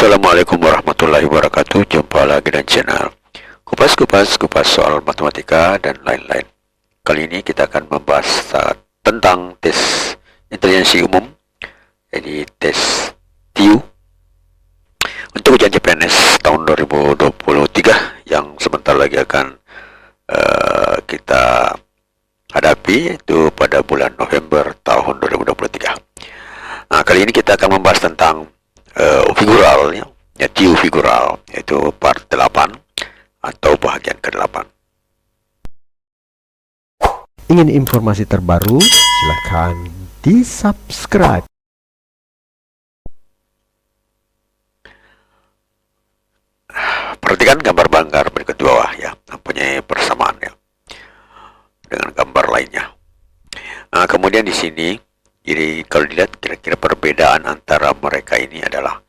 Assalamualaikum warahmatullahi wabarakatuh. Jumpa lagi dengan channel kupas soal matematika dan lain-lain. Kali ini kita akan membahas tentang tes intelijensi umum, jadi tes TIU untuk ujian CPNS tahun 2023 yang sebentar lagi akan kita hadapi, yaitu pada bulan November tahun 2023. Nah, kali ini kita akan membahas tentang figural, ya, TIU figural, yaitu part 8 atau bahagian ke-8. Ingin informasi terbaru? Silahkan di-subscribe. Perhatikan gambar berikut di bawah, ya, mempunyai persamaan, ya, dengan gambar lainnya. Nah, kemudian di sini, jadi kalau dilihat kira-kira perbedaan antara mereka ini adalah,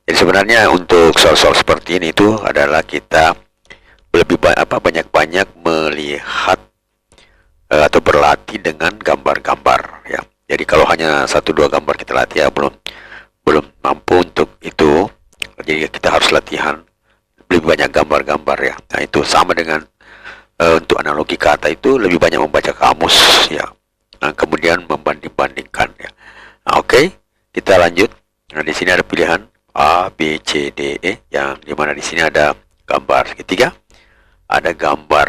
jadi sebenarnya untuk soal-soal seperti ini itu adalah kita lebih banyak-banyak melihat atau berlatih dengan gambar-gambar, ya. Jadi kalau hanya 1-2 gambar kita latih, ya, belum mampu untuk itu. Jadi kita harus latihan lebih banyak gambar-gambar, ya. Nah, itu sama dengan untuk analogi kata itu lebih banyak membaca kamus, ya. Nah, kemudian membanding-bandingkan, ya. Nah, oke, kita lanjut. Nah, di sini ada pilihan A, B, C, D, E, yang dimana di sini ada gambar segitiga, ada gambar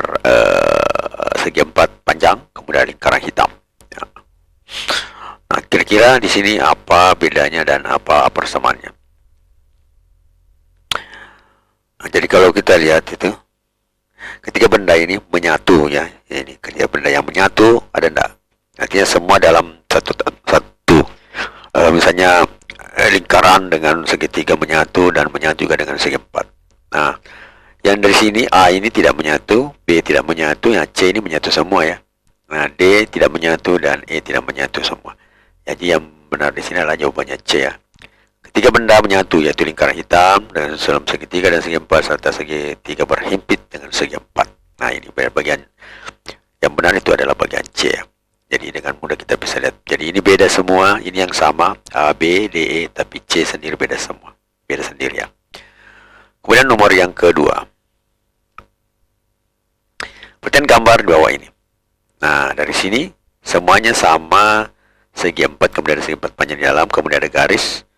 segi empat panjang, kemudian lingkaran hitam, ya. Nah, kira-kira di sini apa bedanya dan apa persamaannya? Nah, jadi kalau kita lihat itu, ketika benda ini menyatu, ya, ini ketika benda yang menyatu ada enggak? Artinya semua dalam satu misalnya lingkaran dengan segitiga menyatu dan menyatu juga dengan segi empat. Nah, yang dari sini A ini tidak menyatu, B tidak menyatu, ya, C ini menyatu semua, ya. Nah, D tidak menyatu dan E tidak menyatu semua. Jadi yang benar di sini adalah jawabannya C, ya. Ketika benda menyatu, yaitu lingkaran hitam dengan dalam segitiga dan segi empat, serta segitiga berhimpit dengan segi empat. Nah, ini bagian yang benar itu adalah bagian C, ya. Jadi dengan mudah kita bisa lihat. Jadi ini beda semua, ini yang sama A, B, D, E, tapi C sendiri beda semua, beda sendiri, ya. Kemudian nomor yang kedua, perhatikan gambar di bawah ini. Nah, dari sini semuanya sama, segi empat, kemudian ada segi empat panjang di dalam, kemudian ada garis.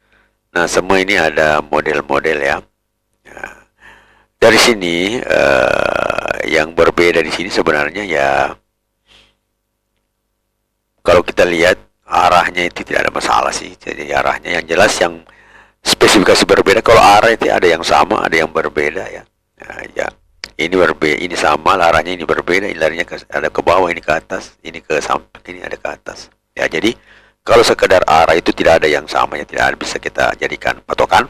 Nah, semua ini ada model-model, ya. Nah, dari sini yang berbeda di sini sebenarnya, ya, kalau kita lihat arahnya itu tidak ada masalah sih. Jadi arahnya yang jelas, yang spesifikasi berbeda. Kalau arah itu ada yang sama, ada yang berbeda, ya. Nah, ya, ini berbeda, ini sama, arahnya ini berbeda, ini larinya ada ke bawah, ini ke atas, ini ke samping, ini ada ke atas. Ya, jadi kalau sekedar arah itu tidak ada yang sama, ya, tidak bisa kita jadikan patokan.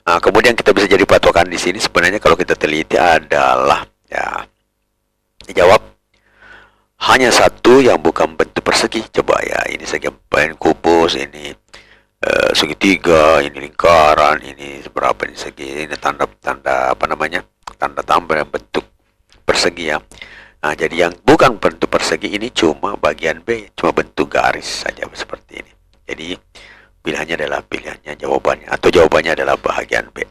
Nah, kemudian kita bisa jadi patokan di sini sebenarnya kalau kita teliti adalah, ya, dijawab hanya satu yang bukan bentuk persegi. Coba, ya, ini segi empat, kubus, ini segitiga, ini lingkaran, ini berapa, ini segi, ini tanda apa namanya, tanda tambah dan bentuk persegi, ya. Nah, jadi yang bukan bentuk persegi ini cuma bagian B, cuma bentuk garis saja seperti ini. Jadi pilihannya adalah jawabannya, atau jawabannya adalah bagian B.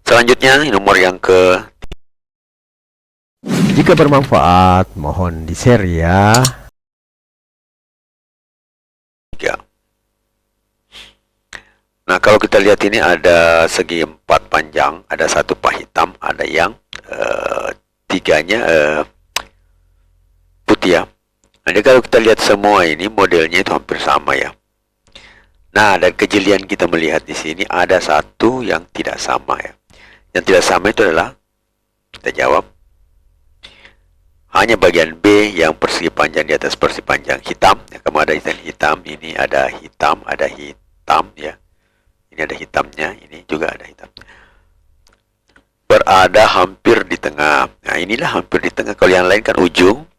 Selanjutnya nomor yang ke, Jika bermanfaat, mohon di-share, ya. 3. Nah, kalau kita lihat ini ada segi empat panjang, ada satu pah hitam, ada yang tiganya putih, ya. Jadi kalau kita lihat semua ini modelnya itu hampir sama, ya. Nah, dan kejelian kita melihat di sini ada satu yang tidak sama, ya. Yang tidak sama itu adalah, kita jawab, hanya bagian B yang persegi panjang di atas persegi panjang hitam, ya. Kamu ada hitam, ini ada hitam, ya. Ini ada hitamnya, ini juga ada hitam. Berada hampir di tengah. Nah, inilah hampir di tengah. Kalau yang lain kan ujung,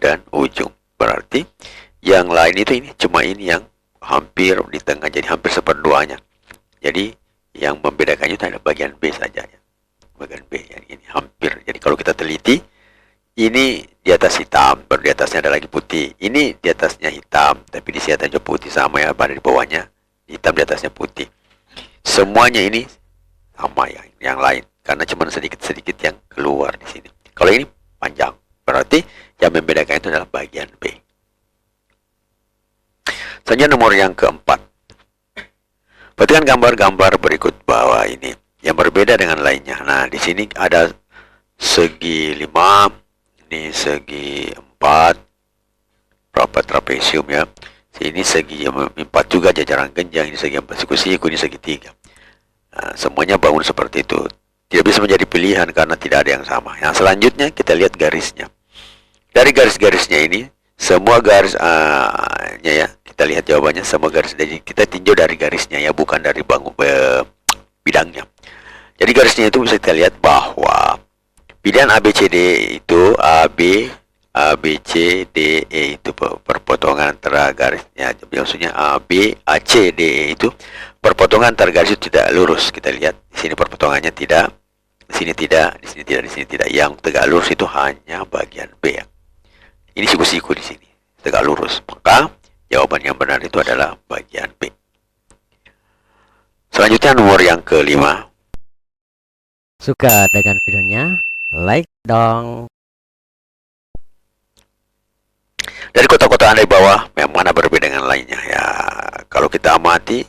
dan ujung. Berarti yang lain itu ini cuma ini yang hampir di tengah, jadi hampir seperduanya. Jadi yang membedakannya itu ada bagian B saja, ya. Bagian B yang ini hampir. Jadi kalau kita teliti, ini di atas hitam, baru di atasnya ada lagi putih. Ini di atasnya hitam, tapi di sini aja putih, sama ya, pada di bawahnya hitam, di atasnya putih. Semuanya ini sama yang lain, karena cuma sedikit-sedikit yang keluar di sini. Kalau ini panjang, berarti yang membedakan itu adalah bagian B. Selanjutnya nomor yang keempat. Perhatikan gambar-gambar berikut bawah ini yang berbeda dengan lainnya. Nah, di sini ada segi 5, ini segi 4, rapat trapesium ya. Ini segi 4 juga, jajaran genjang, ini segi 4 siku-siku, ini segi 3. Nah, semuanya bangun seperti itu. Tidak bisa menjadi pilihan karena tidak ada yang sama. Yang selanjutnya kita lihat garisnya. Dari garis-garisnya ini, semua garis ya, kita lihat jawabannya, semua garis. Jadi kita tinjau dari garisnya ya, bukan dari bidangnya. Jadi garisnya itu bisa kita lihat bahwa bidang ABCD itu ABCDE itu perpotongan antara garisnya, maksudnya ABACDE itu perpotongan antara garis itu tidak lurus. Kita lihat di sini perpotongannya tidak, di sini tidak, di sini tidak, di sini tidak. Yang tegak lurus itu hanya bagian B ya. Ini siku-siku di sini tegak lurus. Maka jawaban yang benar itu adalah bagian B. Selanjutnya nomor yang kelima. Suka dengan videonya? Like dong. Dari kota-kota Anda di bawah, yang mana berbeda dengan lainnya ya. Kalau kita amati,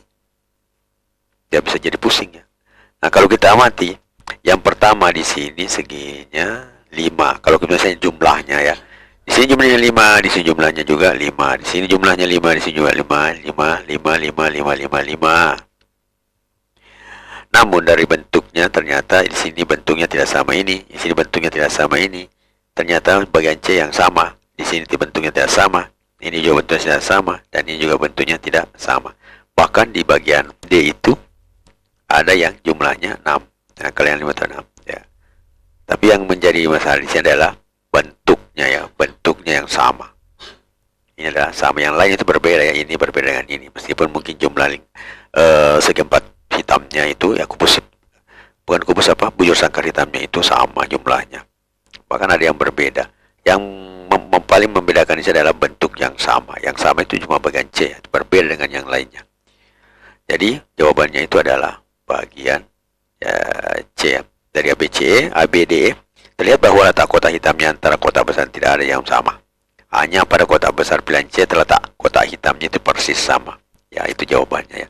dia bisa jadi pusing ya. Nah, kalau kita amati, yang pertama di sini seginya 5. Kalau kita misalnya jumlahnya ya, di sini jumlahnya 5, di sini jumlahnya juga 5, di sini jumlahnya 5, di sini juga 5. Namun dari bentuknya ternyata di sini bentuknya tidak sama ini, di sini bentuknya tidak sama ini. Ternyata bagian C yang sama, di sini bentuknya tidak sama, ini juga bentuknya tidak sama, dan ini juga bentuknya tidak sama. Bahkan di bagian D itu ada yang jumlahnya 6. Nah, kalian 5 atau 6 ya. Tapi yang menjadi masalah di sini adalah bentuknya ya, bentuknya yang sama. Ini adalah sama, yang lain itu berbeda ya, ini berbeda dengan ini. Meskipun mungkin jumlah segi 4 hitamnya itu ya, bujur sangkar hitamnya itu sama jumlahnya. Bahkan ada yang berbeda. Yang paling membedakan ini adalah bentuk yang sama. Yang sama itu cuma bagian C, berbeda dengan yang lainnya. Jadi jawabannya itu adalah bagian C ya. Dari ABCE, ABDE terlihat bahwa letak kotak hitamnya antara kotak besar tidak ada yang sama. Hanya pada kotak besar pilihan C terletak kotak hitamnya itu persis sama. Ya, itu jawabannya ya.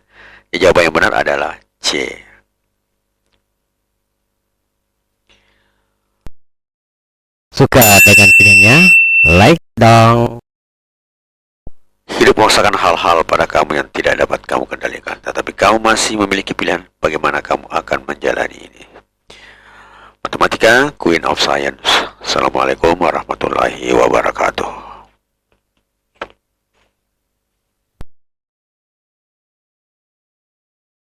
Jawaban yang benar adalah C. Suka dengan videonya? Like dong. Hidup memaksakan hal-hal pada kamu yang tidak dapat kamu kendalikan, tetapi kamu masih memiliki pilihan bagaimana kamu akan menjalani ini. Matematika, Queen of Science. Assalamualaikum warahmatullahi wabarakatuh.